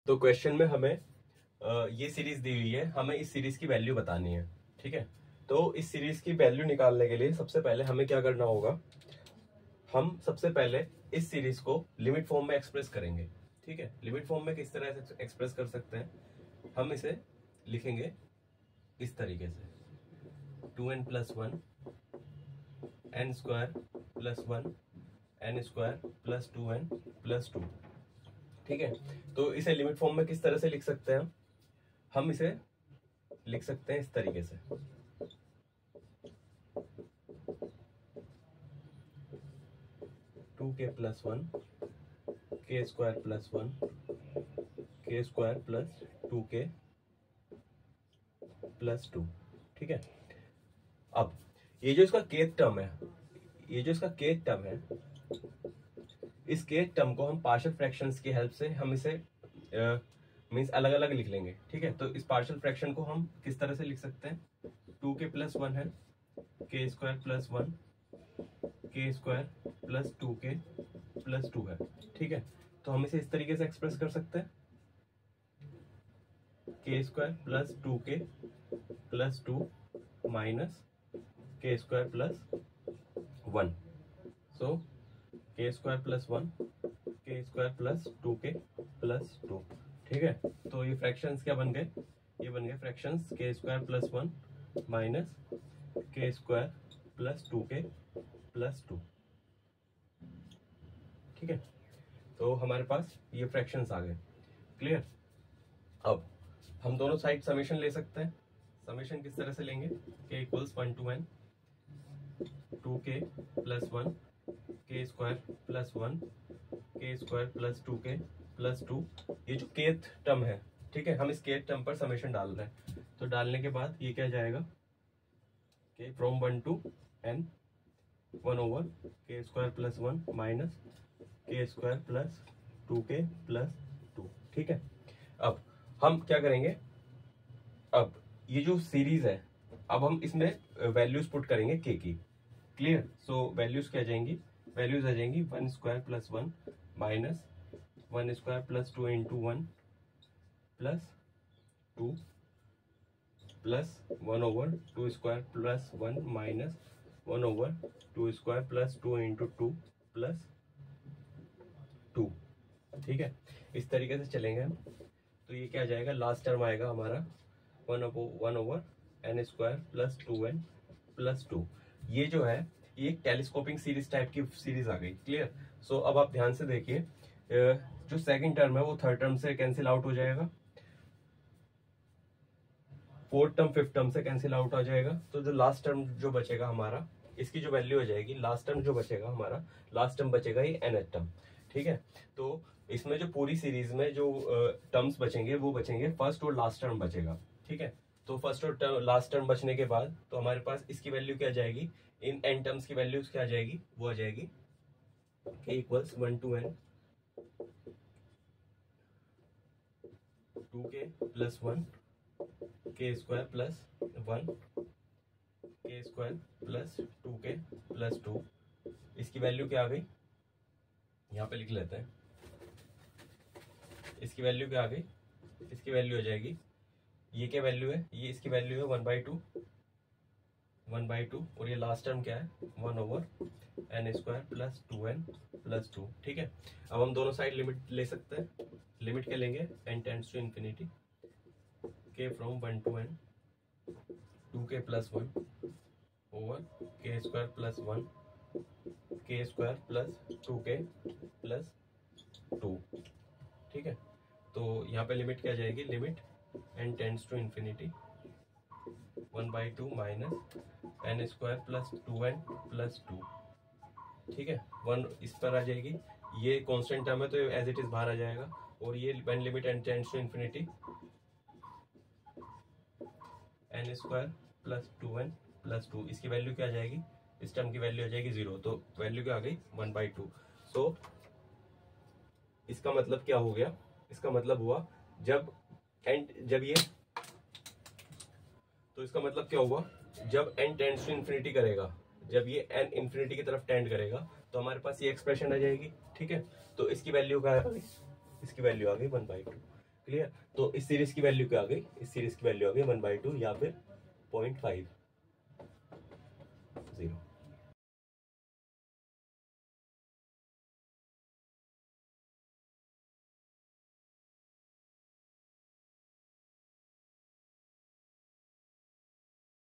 तो क्वेश्चन में हमें ये सीरीज दी हुई है, हमें इस सीरीज की वैल्यू बतानी है। ठीक है, तो इस सीरीज की वैल्यू निकालने के लिए सबसे पहले हमें क्या करना होगा, हम सबसे पहले इस सीरीज को लिमिट फॉर्म में एक्सप्रेस करेंगे। ठीक है, लिमिट फॉर्म में किस तरह से एक्सप्रेस कर सकते हैं, हम इसे लिखेंगे इस तरीके से 2n+1 n² + 1 n² + 2n + 2। ठीक है, तो इसे लिमिट फॉर्म में किस तरह से लिख सकते हैं, हम इसे लिख सकते हैं इस तरीके से 2k + 1 k² + 1 k² + 2k + 2। ठीक है, अब ये जो इसका kth टर्म है, ये जो इसका kth टर्म है, इस kth टर्म को हम पार्शियल फ्रैक्शंस की हेल्प से हम इसे मीन्स अलग अलग लिख लेंगे। ठीक है, तो इस पार्शियल फ्रैक्शन को हम किस तरह से लिख सकते हैं, 2k + 1 है k² + 1 k² + 2k + 2 है। ठीक है, तो हम इसे इस तरीके से एक्सप्रेस कर सकते हैं k² + 2k + 2 माइनस k² + 1, सो k² + 1 k² + 2k + 2। ठीक है, तो ये फ्रैक्शंस क्या बन गए, ये बन गए fractions k² + 1 minus k² + 2k + 2। ठीक है, तो हमारे पास ये फ्रैक्शंस आ गए। क्लियर, अब हम दोनों साइड समेशन ले सकते हैं। समेशन किस तरह से लेंगे, k = 1 to n 2k + 1 k² + 1 k² + 2k + 2। ये जो kth टर्म है, ठीक है, हम इस kth टर्म पर समेशन डाल रहे हैं, तो डालने के बाद ये क्या जाएगा, k from 1 to n 1/k² + 1 minus k² + 2k + 2। ठीक है, अब हम क्या करेंगे, अब ये जो सीरीज है, अब हम इसमें वैल्यूज पुट करेंगे k की। क्लियर, सो वैल्यूज क्या जाएंगी, वैल्यूज आ जाएंगी 1² + 1 माइनस 1² + 2 × 1 + 2 प्लस 1/2² + 1 माइनस 1/2² + 2 × 2 + 2। ठीक है, इस तरीके से चलेंगे हम, तो ये क्या आ जाएगा, लास्ट टर्म आएगा हमारा 1/n² + 2n + 2। ये जो है, ये एक टेलीस्कोपिंग सीरीज टाइप की सीरीज आ गई। क्लियर, सो अब आप ध्यान से देखिए, जो सेकंड टर्म है वो थर्ड टर्म से कैंसिल आउट हो जाएगा, फोर्थ टर्म फिफ्थ टर्म से कैंसिल आउट हो जाएगा, तो जो लास्ट टर्म जो बचेगा हमारा, इसकी जो वैल्यू हो जाएगी, लास्ट टर्म जो बचेगा हमारा, लास्ट टर्म बचेगा ये nth टर्म। ठीक है, तो इसमें जो पूरी सीरीज में जो टर्म्स बचेंगे वो बचेंगे, फर्स्ट और लास्ट टर्म बचेगा। ठीक है, तो फर्स्ट और लास्ट टर्म बचने के बाद तो हमारे पास इसकी वैल्यू क्या जाएगी, इन n टर्म्स की वैल्यू क्या आ जाएगी, वो आ जाएगी k = 1 to n 2k + 1 k² + 1 k² + 2k + 2। इसकी वैल्यू क्या आ गई, यहाँ पे लिख लेते हैं, इसकी वैल्यू क्या आ गई, इसकी वैल्यू हो जाएगी, ये क्या वैल्यू है, ये इसकी वैल्यू है 1/2 और ये लास्ट टर्म क्या है 1/n² + 2n + 2। ठीक है, अब हम दोनों साइड लिमिट ले सकते हैं, लिमिट क्या लेंगे, n tends to infinity k from 1 to n 2k + 1 over k² + 1 k² + 2k + 2। ठीक है, तो यहाँ पे लिमिट क्या जाएगी, limit n tends to infinity 1/2 minus n² + 2n + 2। ठीक है, 1 इस पर आ जाएगी, ये कांस्टेंट टर्म है तो एज इट इज बाहर आ जाएगा, और ये when limit n tends to infinity n² + 2n + 2, इसकी वैल्यू क्या आ जाएगी, इस टर्म की वैल्यू आ जाएगी 0, तो वैल्यू क्या आ गई 1/2। सो इसका मतलब क्या हो गया, इसका मतलब हुआ जब ये, तो इसका मतलब क्या हुआ, जब n टेंड्स टू इंफिनिटी करेगा, जब ये n इंफिनिटी की तरफ टेंड करेगा, तो हमारे पास ये एक्सप्रेशन आ जाएगी। ठीक है, तो इसकी वैल्यू क्या आ गई, इसकी वैल्यू आ गई 1/2। क्लियर। तो इस सीरीज की वैल्यू क्या आ गई, इस सीरीज की वैल्यू आ गई 1/2 या फिर 0.50।